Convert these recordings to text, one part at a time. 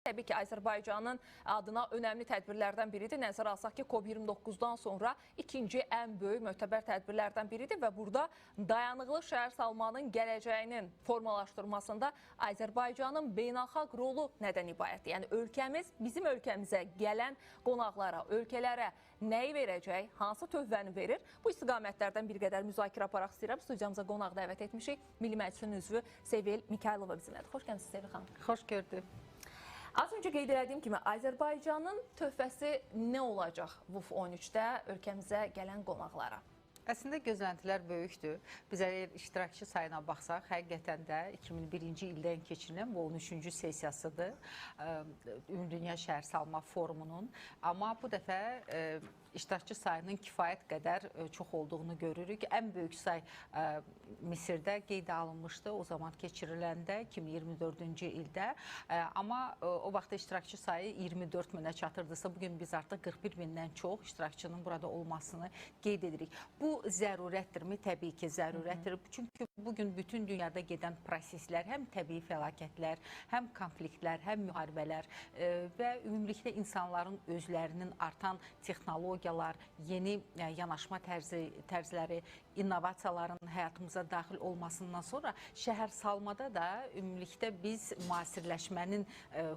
Təbii ki, Azərbaycanın adına önəmli tədbirlərdən biridir. Nəzərə alsaq ki, COP29-dan sonra ikinci ən böyük möhtəbər tədbirlərdən biridir və burada dayanıqlı şəhər salmanın gələcəyinin formalaşdırmasında Azərbaycanın beynəlxalq rolu nədən ibarətdir? Yəni ölkəmiz bizim ölkəmizə gələn qonaqlara, ölkələrə nəyi verəcək, hansı tövhəni verir? Bu istiqamətlərdən bir qədər müzakirə aparaq istəyirəm. Studiyamıza qonaq dəvət etmişik. Milli Məclisin üzvü Sevil Mikaylova bizimlədir. Xoş gəlmisiniz Sevil xanım. Xoş gördük. Az öncə qeyd etdiyim kimi Azərbaycanın töhfəsi nə olacaq WUF 13-də ölkəmizə gələn qonaqlara? Əslində gözləntilər böyükdür. Biz əgər iştirakçı sayına baxsaq, həqiqətən də 2001-ci ildən keçirilən bu 13-cü sessiyasıdır Ümumdünya Şəhər Salma Forumunun. Amma bu dəfə iştirakçı sayının kifayət qədər çox olduğunu görürük. Ən böyük say Misirdə qeydə alınmışdı o zaman keçiriləndə 2024-cü ildə. Amma o vaxtda iştirakçı sayı 24 minə çatırdısa, bugün biz artıq 41 mindən çox iştirakçının burada olmasını qeyd edirik. Bu zərurətdirmi? Təbii ki, zərurətdir. Çünki bugün bütün dünyada gedən proseslər, həm təbii fəlakətlər, həm konfliktlər, həm müharibələr və ümumilikdə insanların özlərinin artan texnologiyalar, yeni yanaşma tərzləri, innovasiyaların həyatımıza daxil olmasından sonra şəhər salmada da ümumilikdə biz müasirləşmənin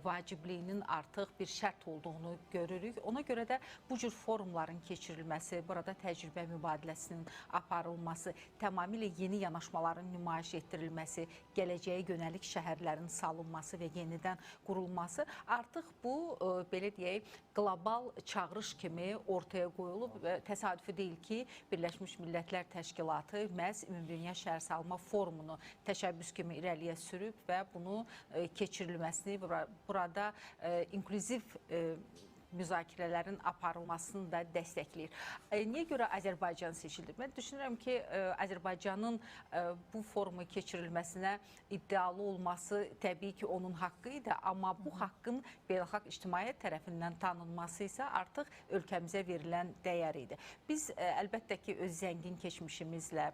vacibliyinin artıq bir şərt olduğunu görürük. Ona görə də bu cür forumların keçirilməsi, burada təcrübə mübadiləsinin aparılması, tamamilə yeni yanaşmaların nümayiş etdirilməsi, gələcəyə yönəlik şəhərlərin salınması və yenidən qurulması artıq bu, belə deyək, qlobal çağırış kimi ortaya qoyulub və təsadüfi deyil ki, Birləşmiş Millətlər Təşkilatı məhz Ümumdünya Şəhər Salma Forumunu təşəbbüs kimi irəliyə sürüb və bunu keçirilməsini, burada inklüziv müzakirələrin aparılmasını da dəstəkləyir. Niyə görə Azərbaycan seçildi? Mən düşünürəm ki, Azərbaycanın bu forumu keçirilməsinə iddialı olması təbii ki, onun haqqı idi. Amma bu haqqın beynəlxalq ictimaiyyət tərəfindən tanınması isə artıq ölkəmizə verilən dəyər idi. Biz əlbəttə ki, öz zəngin keçmişimizlə,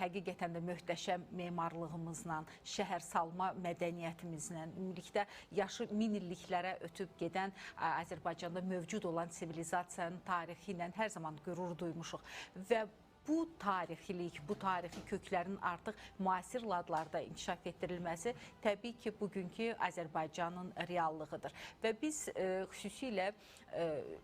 həqiqətən də möhtəşəm memarlığımızla, şəhər salma mədəniyyətimizlə, ümumilikdə yaşı min illiklərə ötüb gedən Azərbaycan mövcud olan sivilizasiyanın tarixi ilə hər zaman qürur duymuşuq və bu tarixilik, bu tarixi köklərin artıq müasir ladlarda inkişaf etdirilməsi təbii ki, bugünkü Azərbaycanın reallığıdır. Və biz xüsusilə,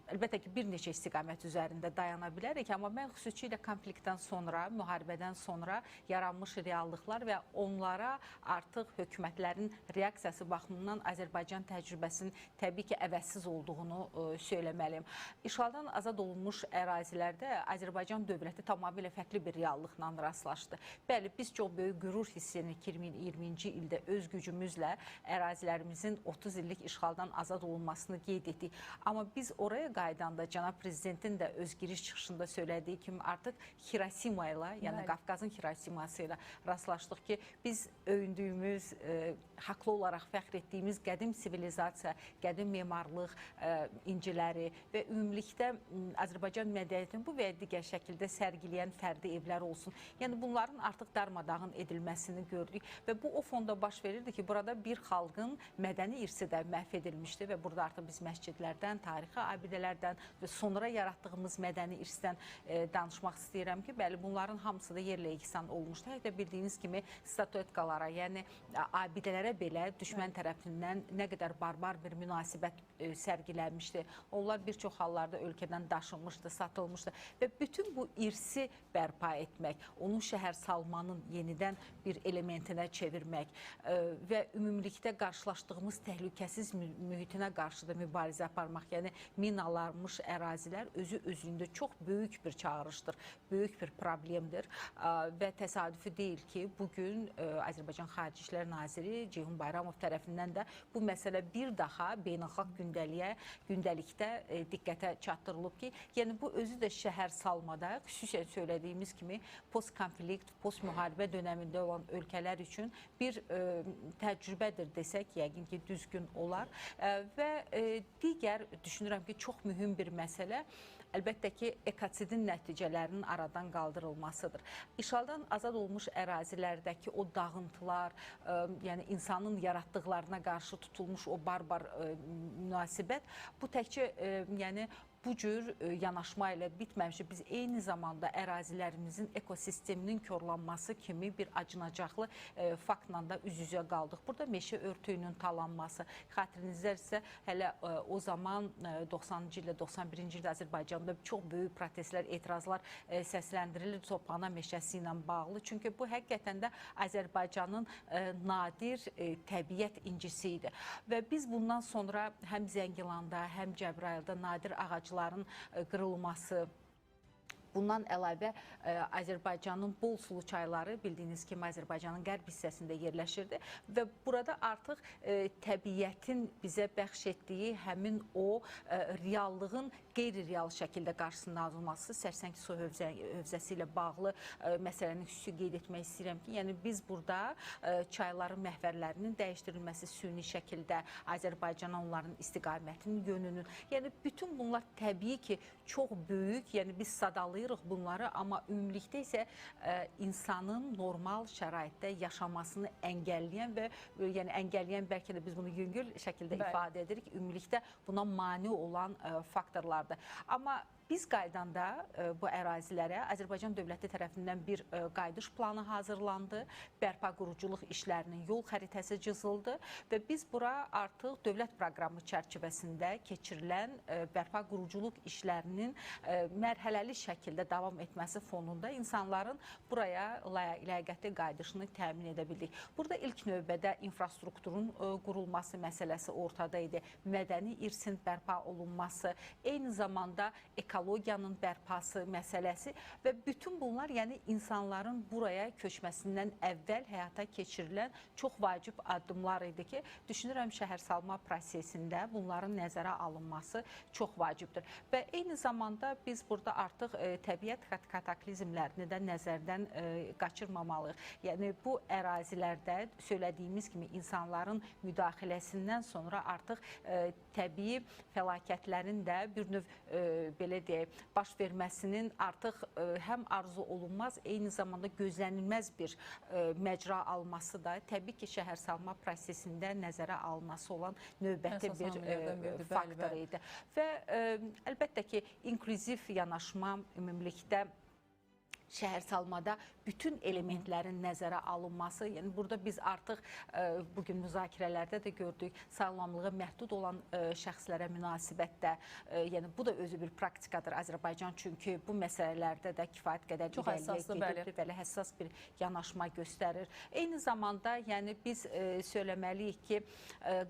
əlbəttə ki, bir neçə istiqamət üzərində dayana bilərik, amma mən xüsusilə konfliktdən sonra, müharibədən sonra yaranmış reallıqlar və onlara artıq hökumətlərin reaksiyası baxımından Azərbaycan təcrübəsinin təbii ki, əvəzsiz olduğunu söyləməliyim. İşğaldan azad olunmuş ərazilərdə Azərbaycan dövləti tamamilə fərqli bir reallıqla rastlaşdı. Bəli, biz çox böyük qürur hissini 2020-ci ildə öz gücümüzlə ərazilərimizin 30 illik işğaldan azad olunmasını qeyd etdik. Amma biz oraya qaydanda Cənab Prezidentin də öz giriş çıxışında söylədiyi kimi artıq Hirosima ilə, yəni Qafqazın Hirosiması ilə rastlaşdıq ki, biz öyündüyümüz, haqlı olaraq fəxr etdiyimiz qədim sivilizasiya, qədim memarlıq inciləri və ümumilikdə Azərbaycan mədəniyyətinin bu və digər şəkildə sərgiləyən fərdi evlər olsun. Yəni bunların artıq darmadağın edilməsini gördük və bu o fonda baş verirdi ki, burada bir xalqın mədəni irsi də məhv edilmişdi və burada artıq biz məscidlərdən, tarixi abidələrdən və sonra yaratdığımız mədəni irsdən danışmaq istəyirəm ki, bəli, bunların hamısı da yerlə yeksan olmuşdu. Hətta bildiyiniz kimi statuetkalara, yəni abidələrə belə düşmən tərəfindən nə qədər barbar bir münasibət sərgilənmişdi. Onlar bir çox hallarda ölkədən daşınmışdı, satılmışdı və bütün bu irsi bərpa etmək, onun şəhər salmanın yenidən bir elementinə çevirmək və ümumilikdə qarşılaşdığımız təhlükəsiz mühitinə qarşı da mübarizə aparmaq, yəni minalarmış ərazilər özü-özlüyündə çox böyük bir çağırışdır, böyük bir problemdir və təsadüfi deyil ki, bugün Azərbaycan Xarici İşlər Naziri Ceyhun Bayramov tərəfindən də bu məsələ bir daha beynəlxalq gündəlikdə diqqətə çatdırılıb ki, yəni bu özü də şəhər salmada xüsusən söylədiyimiz kimi post-konflikt, post-müharibə dönəmində olan ölkələr üçün bir təcrübədir desək, yəqin ki, düzgün olar və digər düşünürəm ki, çox mühüm bir məsələ əlbəttə ki, ekosidin nəticələrinin aradan qaldırılmasıdır. İşğaldan azad olmuş ərazilərdəki o dağıntılar, yəni insanın yaratdıqlarına qarşı tutulmuş o barbar münasibət, bu təkcə yəni bu cür yanaşma ilə bitməmişdir. Biz eyni zamanda ərazilərimizin ekosisteminin korlanması kimi bir acınacaqlı faktla da üz-üzə qaldıq. Burada meşə örtüyünün talanması, xatirinizdə isə hələ o zaman 90-cı ildə, 91-ci ildə Azərbaycanda çox böyük protestlər, etirazlar səsləndirilir Sopana meşəsi ilə bağlı. Çünki bu həqiqətən də Azərbaycanın nadir təbiət incisi idi. Və biz bundan sonra həm Zəngilanda, həm Cəbrayılda nadir ağaclar qırılması, bundan əlavə Azərbaycanın bol sulu çayları bildiyiniz kimi Azərbaycanın qərb hissəsində yerləşirdi və burada artıq təbiətin bizə bəxş etdiyi həmin o reallığın qeyri-real şəkildə qarşısının alınması, Sərsəng su hövzəsi ilə bağlı məsələni xüsusi qeyd etmək istəyirəm ki, yəni biz burada çayların məhvərlərinin dəyişdirilməsi süni şəkildə, Azərbaycana onların istiqamətinin yönünün, yəni bütün bunlar təbii ki, çox böyük, yəni biz sadalayırıq bunları, amma ümumilikdə isə insanın normal şəraitdə yaşamasını əngəlləyən və yəni əngəlləyən bəlkə də biz bunu yüngül şəkildə ifadə edirik, ümumilikdə buna mane olan faktorlardır. Amma biz qaydanda bu ərazilərə Azərbaycan dövləti tərəfindən bir qayıdış planı hazırlandı, bərpa quruculuq işlərinin yol xəritəsi cızıldı və biz bura artıq dövlət proqramı çərçivəsində keçirilən bərpa quruculuq işlərinin mərhələli şəkildə davam etməsi fonunda insanların buraya ləyaqətli qayıdışını təmin edə bildik. Burada ilk növbədə infrastrukturun qurulması məsələsi ortada idi, mədəni irsin bərpa olunması, eyni zamanda ekologiyanın bərpası məsələsi və bütün bunlar yəni insanların buraya köçməsindən əvvəl həyata keçirilən çox vacib addımlar idi ki, düşünürəm şəhərsalma prosesində bunların nəzərə alınması çox vacibdir. Və eyni zamanda biz burada artıq təbiət kataklizmlərini də nəzərdən qaçırmamalıyıq. Yəni bu ərazilərdə söylədiyimiz kimi insanların müdaxiləsindən sonra artıq təbii fəlakətlərin də bir növ belə deyək, baş verməsinin artıq həm arzu olunmaz, eyni zamanda gözlənilməz bir məcra alması da təbii ki, şəhərsalma prosesində nəzərə alınması olan növbəti bir faktor idi. Və əlbəttə ki, inklüziv yanaşma ümumilikdə şəhərsalmada bütün elementlərin nəzərə alınması, yəni burada biz artıq bugün müzakirələrdə də gördük, sağlamlığı məhdud olan şəxslərə münasibətdə, yəni bu da özü bir praktikadır Azərbaycan, çünki bu məsələlərdə də kifayət qədər irəliyə gedir, belə həssas bir yanaşma göstərir. Eyni zamanda, yəni biz söyləməliyik ki,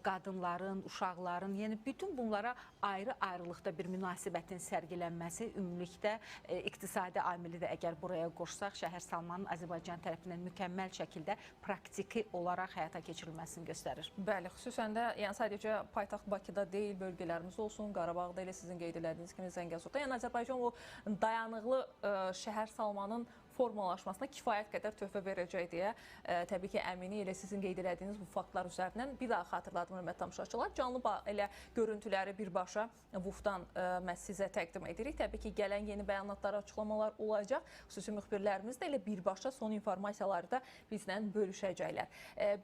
qadınların, uşaqların, yəni bütün bunlara ayrı-ayrılıqda bir münasibətin sərgilənməsi, ümumilikdə iqtisadi amili də əgər buraya qoşsaq, şəhərsalmanın Azərbaycan tərəfindən mükəmməl şəkildə praktiki olaraq həyata keçirilməsini göstərir. Bəli, xüsusən də yəni sadəcə paytaxt Bakıda deyil, bölgələrimiz olsun, Qarabağda elə sizin qeyd elədiyiniz kimi Zəngəzurda. Yəni Azərbaycan o dayanıqlı şəhərsalmanın formalaşmasına kifayət qədər töhfə verəcək deyə təbii ki, əminik elə sizin qeyd elədiyiniz bu faktlar üzərindən bir daha xatırladım hörmətli tamaşaçılar. Canlı elə görüntüləri birbaşa WUF-dan məhz sizə təqdim edirik. Təbii ki, gələn yeni bəyanatlar, açıqlamalar olacaq. Xüsusi müxbirlərimiz də elə birbaşa son informasiyaları da bizlə bölüşəcəklər.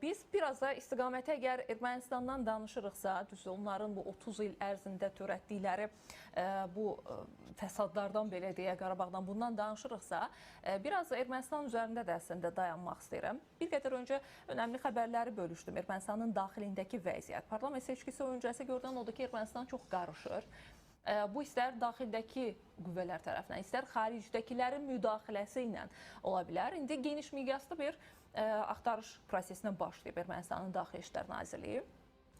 Biz biraz da istiqaməti əgər Ermənistandan danışırıqsa, düzdür, onların bu 30 il ərzində törətdikləri bu fəsadlardan belə deyə Qarabağdan bundan danışırıqsa, biraz Ermənistan üzərində də əslində dayanmaq istəyirəm. Bir qədər öncə önəmli xəbərləri bölüşdüm. Ermənistanın daxilindəki vəziyyət. Parlament seçkisi öncəsi görülən odur ki, Ermənistan çox qarışır. Bu istər daxildəki qüvvələr tərəfindən, istər xaricdəkilərin müdaxiləsi ilə ola bilər. İndi geniş miqyaslı bir axtarış prosesinə başlayıb Ermənistanın Daxili İşlər Nazirliyi.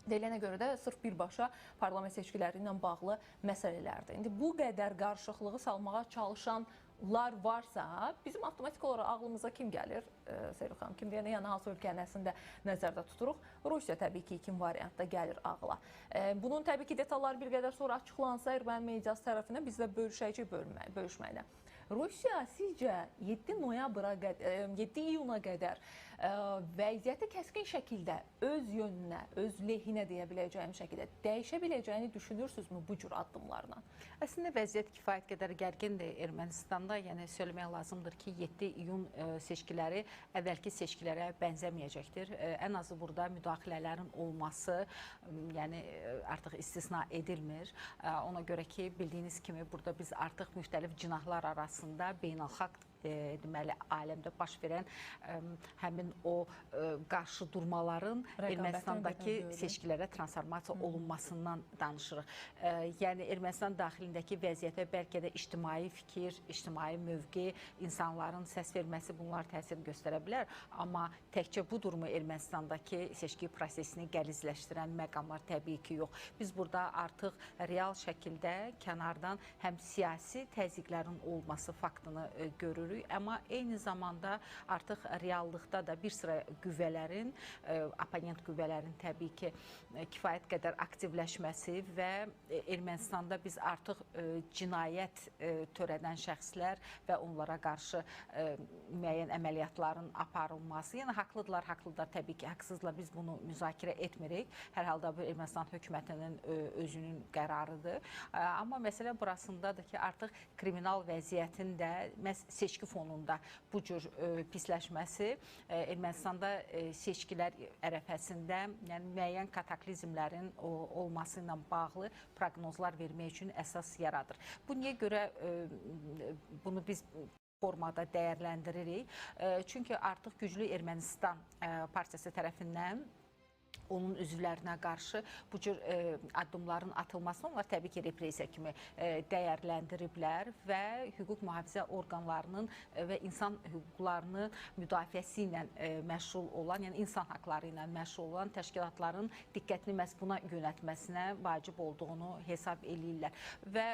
Deyilənə görə də sırf birbaşa parlament seçkiləri ilə bağlı məsələlərdir. İndi bu qədər qarışıqlığı salmağa çalışanlar varsa, bizim avtomatik olaraq ağlımıza kim gəlir? Seyru xanım, kim deyəndə, yəni hansı ölkənin əslində nəzərdə tuturuq? Rusiya təbii ki, ilkin variantda gəlir ağla. Bunun təbii ki, detalları bir qədər sonra açıqlansa, erməni mediası tərəfindən biz də bölüşəcək bölüşməklə. Rusiya sizcə 7 iyuna qədər vəziyyəti kəskin şəkildə öz yönünə, öz lehinə deyə biləcəyim şəkildə dəyişə biləcəyini düşünürsünüzmü bu cür addımlarla? Əslində vəziyyət kifayət qədər gərgindir Ermənistanda. Yəni söyləmək lazımdır ki, 7 iyun seçkiləri əvvəlki seçkilərə bənzəməyəcəkdir. Ən azı burada müdaxilələrin olması, yəni artıq istisna edilmir. Ona görə ki, bildiyiniz kimi burada biz artıq müxtəlif cinahlar arasında beynəlxalq deməli aləmdə baş verən həmin o qarşı durmaların Ermənistandakı seçkilərə transformasiya olunmasından danışırıq. Yəni Ermənistan daxilindəki vəziyyətə bəlkə də ictimai fikir, ictimai mövqe, insanların səs verməsi bunlar təsir göstərə bilər. Amma təkcə budurmu Ermənistandakı seçki prosesini qəlizləşdirən məqamlar təbii ki, yox. Biz burada artıq real şəkildə kənardan həm siyasi təzyiqlərin olması faktını görürük. Amma eyni zamanda artıq reallıqda da bir sıra qüvvələrin, oponent qüvvələrin təbii ki, kifayət qədər aktivləşməsi və Ermənistanda biz artıq cinayət törədən şəxslər və onlara qarşı müəyyən əməliyyatların aparılması, yəni haqlıdırlar, təbii ki, haqsızlar, biz bunu müzakirə etmirik. Hər halda bu Ermənistan hökumətinin özünün qərarıdır. Amma məsələ burasındadır ki, artıq kriminal vəziyyətin də məhz seçki fonunda bu cür pisləşməsi Ermənistanda seçkilər ərəfəsində yəni müəyyən kataklizmlərin olması ilə bağlı proqnozlar vermək üçün əsas yaradır. Bu niyə görə bunu biz formada dəyərləndiririk? Çünki artıq güclü Ermənistan partiyası tərəfindən onun üzvlərinə qarşı bu cür addımların atılmasını onlar təbii ki, repressiya kimi dəyərləndiriblər və hüquq mühafizə orqanlarının və insan hüquqlarını müdafiəsi ilə məşğul olan, yəni insan haqları ilə məşğul olan təşkilatların diqqətini məhz buna yönəltməsinə vacib olduğunu hesab eləyirlər. Və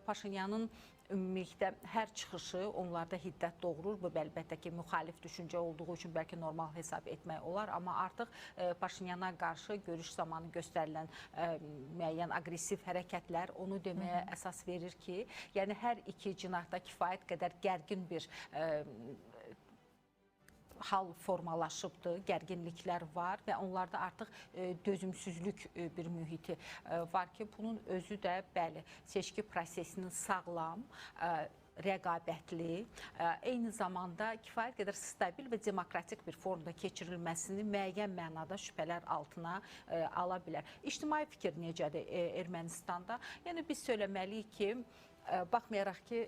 Paşinyanın ümumilikdə hər çıxışı onlarda hiddət doğurur. Bu əlbəttə ki, müxalif düşüncə olduğu üçün bəlkə normal hesab etmək olar. Amma artıq Paşinyana qarşı görüş zamanı göstərilən müəyyən aqressiv hərəkətlər onu deməyə əsas verir ki, yəni hər iki cinahda kifayət qədər gərgin bir hal formalaşıbdır, gərginliklər var və onlarda artıq dözümsüzlük bir mühiti var ki, bunun özü də bəli, seçki prosesinin sağlam, rəqabətli, eyni zamanda kifayət qədər stabil və demokratik bir formda keçirilməsini müəyyən mənada şübhələr altına ala bilər. İctimai fikir necədir Ermənistanda? Yəni biz söyləməliyik ki, baxmayaraq ki,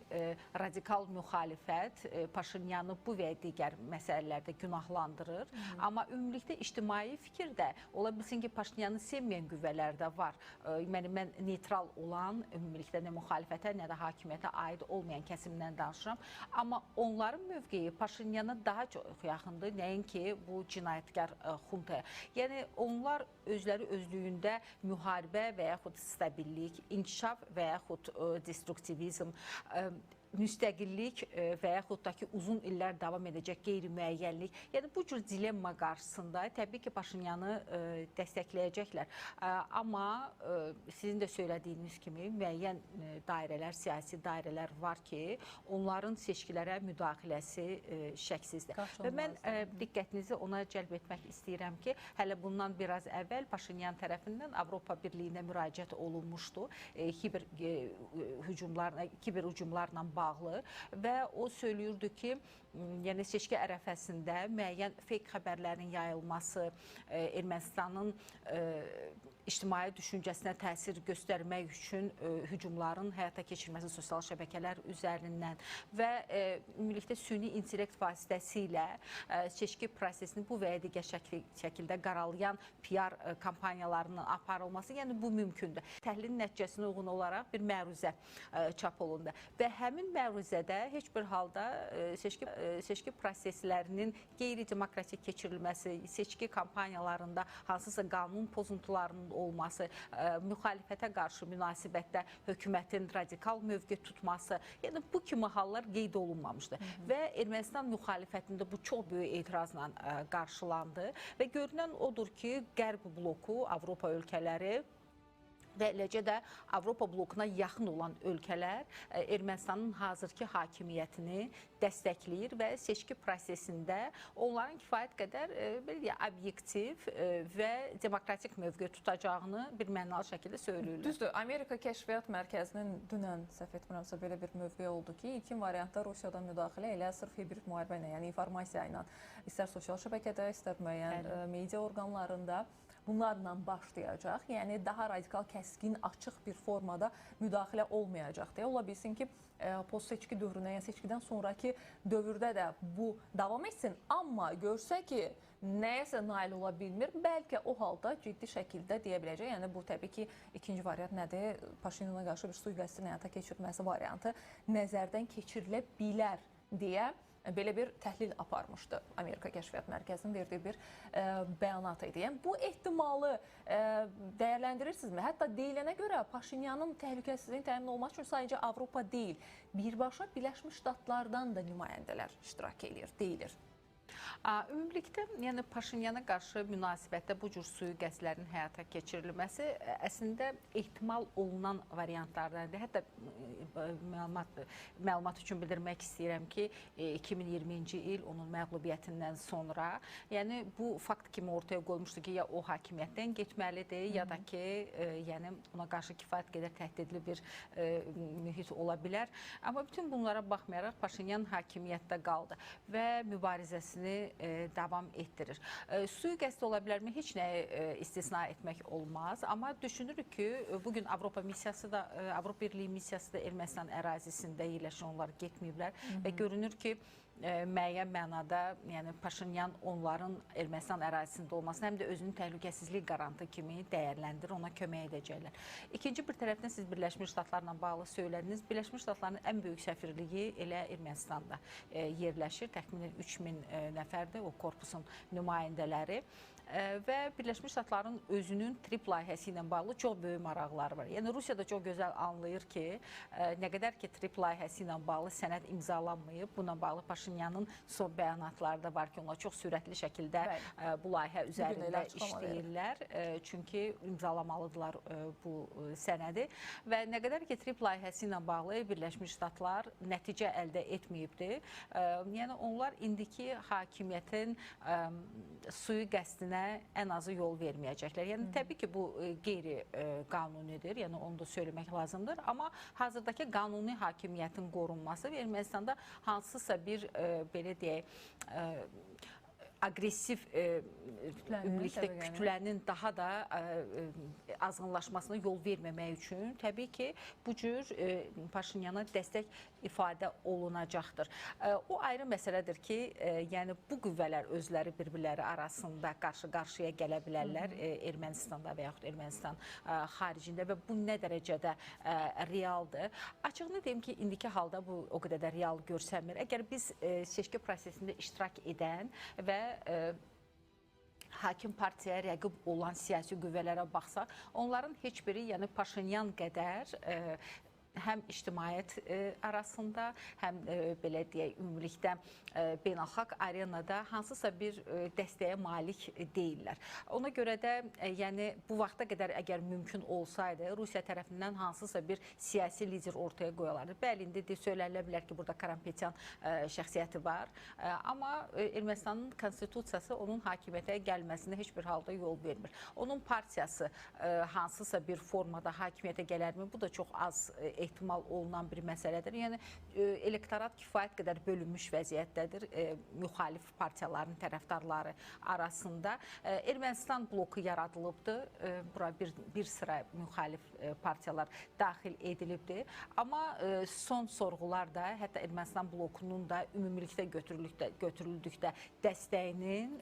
radikal müxalifət Paşinyanı bu və digər məsələlərdə günahlandırır. Amma ümumilikdə ictimai fikir də ola bilsin ki, Paşinyanı sevməyən qüvvələr də var. Mən neytral olan, ümumilikdə nə müxalifətə, nə də hakimiyyətə aid olmayan kəsimdən danışıram. Amma onların mövqeyi Paşinyana daha çox yaxındır, nəinki bu cinayətkar xuntaya. Yəni, onlar özləri özlüyündə müharibə və yaxud stabillik, inkişaf və yaxud destruktivizm, müstəqillik və yaxud da ki, uzun illər davam edəcək qeyri-müəyyənlik. Yəni, bu cür dilemma qarşısında təbii ki, Paşinyanı dəstəkləyəcəklər. Amma sizin də söylədiyiniz kimi müəyyən dairələr, siyasi dairələr var ki, onların seçkilərə müdaxiləsi şəksizdir. Və mən diqqətinizi ona cəlb etmək istəyirəm ki, hələ bundan biraz əvvəl Paşinyan tərəfindən Avropa Birliyinə müraciət olunmuşdu. Kiber hücumlarla bağlı və o söylüyürdü ki, yəni seçki ərəfəsində müəyyən fake xəbərlərin yayılması, Ermənistanın ictimai düşüncəsinə təsir göstərmək üçün hücumların həyata keçirilməsi sosial şəbəkələr üzərindən və ümumilikdə süni intellekt vasitəsilə seçki prosesini bu və ya digər şəkildə qaralayan PR kampaniyalarının aparılması, yəni bu mümkündür. Təhlilin nəticəsinə uyğun olaraq bir məruzə çap olundu və həmin məruzədə heç bir halda seçki proseslərinin qeyri-demokratik keçirilməsi, seçki kampaniyalarında hansısa qanun pozuntularının olması, müxalifətə qarşı münasibətdə hökumətin radikal mövqe tutması, yəni bu kimi hallar qeyd olunmamışdır. Və Ermənistan müxalifətində bu çox böyük etirazla qarşılandı və görünən odur ki, Qərb bloku, Avropa ölkələri və eləcə də Avropa blokuna yaxın olan ölkələr Ermənistanın hazırki hakimiyyətini dəstəkləyir və seçki prosesində onların kifayət qədər belə obyektiv və demokratik mövqe tutacağını bir mənalı şəkildə söyləyirlər. Düzdür, Amerika Kəşfiyyat Mərkəzinin dünən səhv etmirəmsə belə bir mövqe oldu ki, ilkin variantda Rusiyadan müdaxilə elə sırf hibrid müharibə ilə, yəni informasiya ilə, istər sosial şəbəkədə, istər müəyyən media orqanlarında bunlarla başlayacaq. Yəni daha radikal, kəskin, açıq bir formada müdaxilə olmayacaq deyə. Ola bilsin ki, post-seçki dövrünə, yəni seçkidən sonraki dövrdə də bu davam etsin. Amma görsə ki, nəyəsə nail ola bilmir, bəlkə o halda ciddi şəkildə deyə biləcək. Yəni bu təbii ki, ikinci variant nədir? Paşinyana qarşı bir sui-qəsdin həyata keçirilməsi variantı nəzərdən keçirilə bilər deyə belə bir təhlil aparmışdı Amerika Kəşfiyyat Mərkəzinin verdiyi bir bəyanat idi. Yəni bu ehtimalı dəyərləndirirsinizmi? Hətta deyilənə görə Paşinyanın təhlükəsizliyin təmin olması üçün sadəcə Avropa deyil, birbaşa Birləşmiş Ştatlardan da nümayəndələr iştirak edir, deyilir. Ümumilikdə, yəni Paşinyana qarşı münasibətdə bu cür sui-qəsdlərin həyata keçirilməsi əslində ehtimal olunan variantlardandır. Hətta məlumat üçün bildirmək istəyirəm ki, 2020-ci il onun məğlubiyyətindən sonra, yəni bu fakt kimi ortaya qoymuşdu ki, ya o hakimiyyətdən getməlidir, ya da ki, yəni ona qarşı kifayət qədər təhdidli bir mühit ola bilər. Amma bütün bunlara baxmayaraq Paşinyan hakimiyyətdə qaldı və mübarizəsini davam etdirir. Sui-qəsd ola bilərmi? Heç nəyi istisna etmək olmaz. Amma düşünürük ki, bugün Avropa missiyası da, Avropa Birliyi missiyası da Ermənistan ərazisində yerləşən, onlar getməyiblər və görünür ki, müəyyən mənada, yəni Paşinyan onların Ermənistan ərazisində olmasını həm də özünün təhlükəsizlik qarantı kimi dəyərləndirir, ona kömək edəcəklər. İkinci bir tərəfdən siz Birləşmiş Ştatlarla bağlı söylədiniz. Birləşmiş Ştatların ən böyük səfirliyi elə Ermənistanda yerləşir. Təxminən 3000 nəfərdir o korpusun nümayəndələri. Və Birləşmiş Ştatların özünün TRIP layihəsi ilə bağlı çox böyük maraqları var. Yəni Rusiya da çox gözəl anlayır ki, nə qədər ki TRIP layihəsi ilə bağlı sənəd imzalanmayıb, buna bağlı Paşinyanın son bəyanatları da var ki, onlar çox sürətli şəkildə bu layihə üzərində işləyirlər. Çünki imzalamalıdırlar bu sənədi və nə qədər ki TRIP layihəsi ilə bağlı Birləşmiş Ştatlar nəticə əldə etməyibdir. Yəni onlar indiki hakimiyyətin sui-qəsdinə ən azı yol verməyəcəklər. Yəni təbii ki, bu qeyri-qanunidir, yəni onu da söyləmək lazımdır. Amma hazırdakı qanuni hakimiyyətin qorunması və Ermənistanda hansısa bir, belə deyək, aqressiv ümumilikdə kütlənin daha da azğınlaşmasına yol verməmək üçün təbii ki, bu cür Paşinyana dəstək ifadə olunacaqdır. O ayrı məsələdir ki, yəni bu qüvvələr özləri bir-birləri arasında qarşı-qarşıya gələ bilərlər Ermənistanda və yaxud Ermənistan xaricində və bu nə dərəcədə realdır. Açığını deyim ki, indiki halda bu o qədər də real görsənmir. Əgər biz seçki prosesində iştirak edən və hakim partiyaya rəqib olan siyasi qüvvələrə baxsaq, onların heç biri, yəni Paşinyan qədər həm ictimaiyyət arasında, həm belə deyək, ümumilikdə beynəlxalq arenada hansısa bir dəstəyə malik deyirlər. Ona görə də, yəni bu vaxta qədər əgər mümkün olsaydı, Rusiya tərəfindən hansısa bir siyasi lider ortaya qoyulardı. Bəli, indi söylənilə bilər ki, burada Karampetyan şəxsiyyəti var. Amma Ermənistanın konstitusiyası onun hakimiyyətə gəlməsinə heç bir halda yol vermir. Onun partiyası hansısa bir formada hakimiyyətə gələrmi? Bu da çox az ehtimal olunan bir məsələdir. Yəni, elektorat kifayət qədər bölünmüş vəziyyətdədir müxalif partiyaların tərəfdarları arasında. Ermənistan bloku yaradılıbdır. Bura bir sıra müxalif partiyalar daxil edilibdir. Amma son sorğularda, hətta Ermənistan blokunun da ümumilikdə götürüldükdə dəstəyinin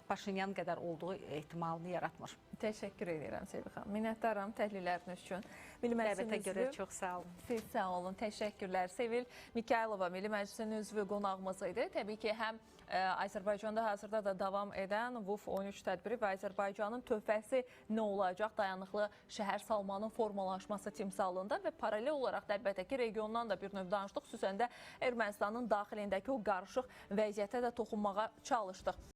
Paşinyan qədər olduğu ehtimalını yaratmır. Təşəkkür edirəm Sevil xanım. Minnətdaram təhlilləriniz üçün. Dəvətə görə çox sağ olun. Siz sağ olun, təşəkkürlər. Sevil Mikaylova Milli Məclisin üzvü qonağımız idi. Təbii ki, həm Azərbaycanda hazırda da davam edən VUF 13 tədbiri və Azərbaycanın töhfəsi nə olacaq dayanıqlı şəhər salmanın formalaşması timsalında və paralel olaraq da əlbəttə ki, regiondan da bir növ danışdıq. Xüsusən də Ermənistanın daxilindəki o qarışıq vəziyyətə də toxunmağa çalışdıq.